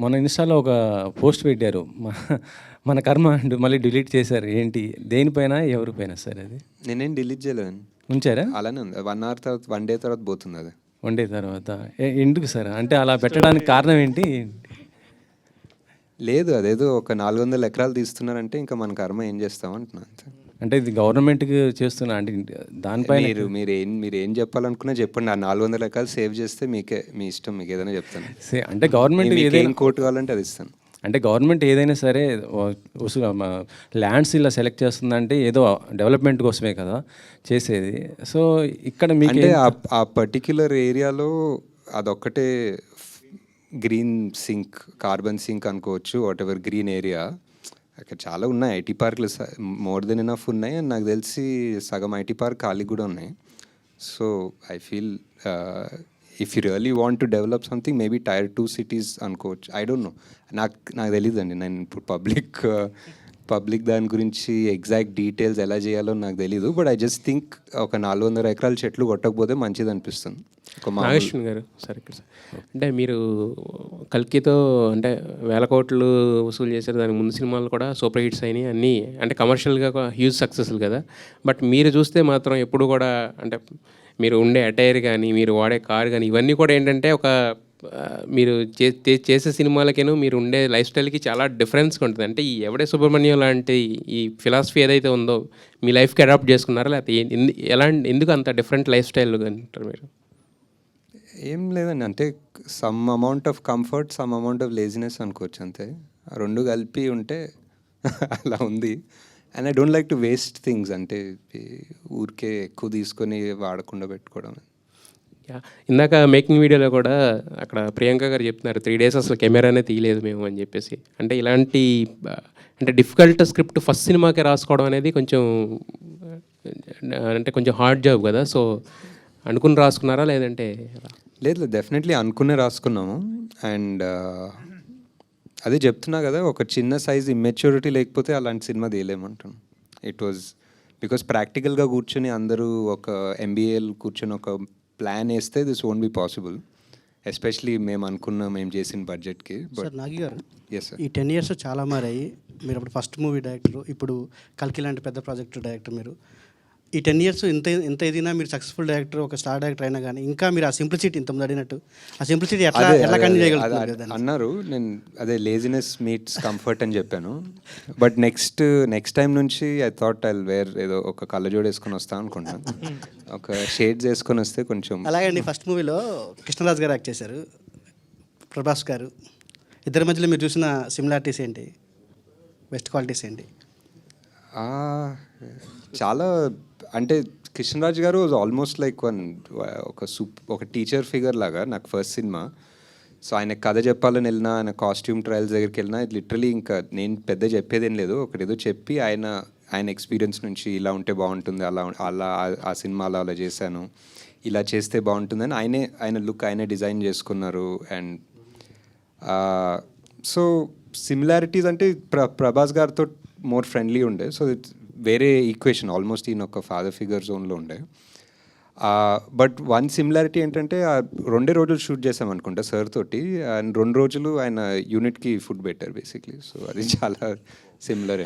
మొన్న ఇన్‌స్టాలో ఒక పోస్ట్ పెట్టారు. మన కర్మ అంటూ మళ్ళీ డిలీట్ చేశారు. ఏంటి? దేనిపైన? ఎవరిపైన సార్ అది? నేనేం డిలీట్ చేయలేదండి. ఉంచారా? అలానే ఉంది. 1 అవర్ తర్వాత 1 డే తర్వాత పోతుందది. వన్ డే తర్వాత. ఎందుకు సార్? అంటే అలా పెట్టడానికి కారణం ఏంటి? లేదు, అదేదో ఒక 400 ఎకరాలు తీస్తున్నారంటే ఇంకా మన కర్మ ఏం చేస్తాం అంటున్నా అంతే. అంటే ఇది గవర్నమెంట్‌కి చేస్తున్నా అంటే దానిపైన మీరేం చెప్పాలనుకున్నా చెప్పండి. ఆ 400 ఎకరాలు సేవ్ చేస్తే మీ ఇష్టం. మీకు ఏదైనా చెప్తాను. అంటే గవర్నమెంట్ ఏం కోట్ కావాలంటే అది ఇస్తాను. అంటే గవర్నమెంట్ ఏదైనా సరే ల్యాండ్స్ ఇలా సెలెక్ట్ చేస్తుందంటే ఏదో డెవలప్మెంట్ కోసమే కదా చేసేది. సో ఇక్కడ మీకు అంటే ఆ పర్టిక్యులర్ ఏరియాలో అదొక్కటే గ్రీన్ సింక్, కార్బన్ సింక్ అనుకోవచ్చు, వాట్ ఎవర్ గ్రీన్ ఏరియా. అక్కడ చాలా ఉన్నాయి ఐటీ పార్కులు, మోర్ దెన్ ఎనఫ్ ఉన్నాయి. అండ్ నాకు తెలిసి సగం ఐటీ పార్క్ ఖాళీ కూడా ఉన్నాయి. So I feel if you really want to develop something maybe Tier 2 cities అనుకోవచ్చు. ఐ డోంట్ నో, నాకు తెలియదండి. నేను ఇప్పుడు పబ్లిక్ దాని గురించి ఎగ్జాక్ట్ డీటెయిల్స్ ఎలా చేయాలో నాకు తెలీదు. బట్ ఐ జస్ట్ థింక్ ఒక 400 ఎకరాల చెట్లు కొట్టకపోతే మంచిది అనిపిస్తుంది. నాగేశ్వర్ గారు సార్, ఇక్కడ సార్ అంటే మీరు కల్కితో అంటే 1000 కోట్లు వసూలు చేశారు. దానికి ముందు సినిమాలు కూడా సూపర్ హిట్స్ అయినాయి అన్నీ, అంటే కమర్షియల్గా హ్యూజ్ సక్సెస్లు కదా. బట్ మీరు చూస్తే మాత్రం ఎప్పుడు కూడా అంటే మీరు ఉండే అటైర్ కానీ మీరు వాడే కార్ కానీ ఇవన్నీ కూడా ఏంటంటే ఒక మీరు చేసే సినిమాలకేను మీరు ఉండే లైఫ్ స్టైల్కి చాలా డిఫరెన్స్గా ఉంటుంది. అంటే ఈ ఎవడే సుబ్రహ్మణ్యం లాంటి ఈ ఫిలాసఫీ ఏదైతే ఉందో మీ లైఫ్కి అడాప్ట్ చేసుకున్నారా, లేకపోతే ఎందుకు అంత డిఫరెంట్ లైఫ్ స్టైల్ అంటారు మీరు? ఏం లేదండి, అంటే some amount of comfort, some amount of laziness అనుకోవచ్చు అంతే. రెండు కలిపి ఉంటే అలా ఉంది. And I don't like to waste things, అంటే ఊరికే ఎక్కువ తీసుకొని వాడకుండా పెట్టుకోవడం. ఇందాక మేకింగ్ వీడియోలో కూడా అక్కడ ప్రియాంక గారు చెప్తున్నారు 3 days అసలు కెమెరానే తీయలేదు మేము అని చెప్పేసి. అంటే ఇలాంటి అంటే డిఫికల్ట్ స్క్రిప్ట్ ఫస్ట్ సినిమాకే రాసుకోవడం అనేది కొంచెం అంటే కొంచెం హార్డ్ జాబ్ కదా. సో అనుకుని రాసుకున్నారా లేదంటే? లేదు, డెఫినెట్లీ అనుకునే రాసుకున్నాము. అండ్ అదే చెప్తున్నా కదా, ఒక చిన్న సైజ్ ఇమ్మెచ్యూరిటీ లేకపోతే అలాంటి సినిమా తీయలేమంటున్నాను. ఇట్ వాజ్ బికాస్ ప్రాక్టికల్గా కూర్చొని అందరూ ఒక ఎంబీఏలు కూర్చొని ఒక ప్లాన్ వేస్తే this won't be possible, especially మేము చేసిన బడ్జెట్కి. సార్ నాగి గారు, ఎస్ సార్, ఈ 10 years చాలా మారాయి. మీరు అప్పుడు ఫస్ట్ మూవీ డైరెక్టర్, ఇప్పుడు కల్కి లాంటి పెద్ద ప్రాజెక్టు డైరెక్టర్. మీరు ఈ 10 years ఎంత ఏదైనా మీరు సక్సెస్ఫుల్ డైరెక్టర్, ఒక స్టార్ డైరెక్టర్ అయినా కానీ ఇంకా మీరు ఆ సింప్లిసిటీ ఇంతకుముందు అడిగినట్టు ఆ సింప్లిసిటీ ఎట్లా కంటిన్యూ చేయగలుగుతారు అన్నారు. నేను అదే లేజినెస్ మీట్స్ కంఫర్ట్ అని చెప్పాను. బట్ నెక్స్ట్ టైం నుంచి ఐ థాట్ ఐ వేర్ ఏదో ఒక కళ్ళజోడు వేసుకొని వస్తాను అనుకుంటాను. ఒక షేడ్స్ వేసుకొని వస్తే కొంచెం. అలాగే ఫస్ట్ మూవీలో కృష్ణరాజు గారు యాక్ట్ చేశారు, ప్రభాస్ గారు. ఇద్దరి మధ్యలో మీరు చూసిన సిమిలారిటీస్ ఏంటి, బెస్ట్ క్వాలిటీస్ ఏంటి? చాలా, అంటే కృష్ణరాజు గారు వాజ్ ఆల్మోస్ట్ లైక్ ఒక టీచర్ ఫిగర్ లాగా నాకు ఫస్ట్ సినిమా. సో ఆయన కథ చెప్పాలని వెళ్ళినా, ఆయన కాస్ట్యూమ్ ట్రయల్స్ దగ్గరికి వెళ్ళినా, ఇది లిటరలీ ఇంకా నేను పెద్ద చెప్పేదేం లేదు, ఒకటేదో చెప్పి ఆయన ఎక్స్పీరియన్స్ నుంచి ఇలా ఉంటే బాగుంటుంది, అలా ఆ సినిమాలో అలా చేశాను, ఇలా చేస్తే బాగుంటుందని ఆయన లుక్ ఆయనే డిజైన్ చేసుకున్నారు. అండ్ సో సిమిలారిటీస్ అంటే ప్రభాస్ గారితో మోర్ ఫ్రెండ్లీ ఉండే. సో వేరే ఈక్వేషన్ ఆల్మోస్ట్ ఈయన ఒక ఫాదర్ ఫిగర్ జోన్లో ఉండే. బట్ వన్ సిమిలారిటీ ఏంటంటే 2 రోజులు షూట్ చేసాం అనుకుంటా సార్ తోటి, అండ్ 2 రోజులు ఆయన యూనిట్కి ఫుడ్ పెట్టారు బేసిక్లీ. సో అది చాలా సిమిలర్.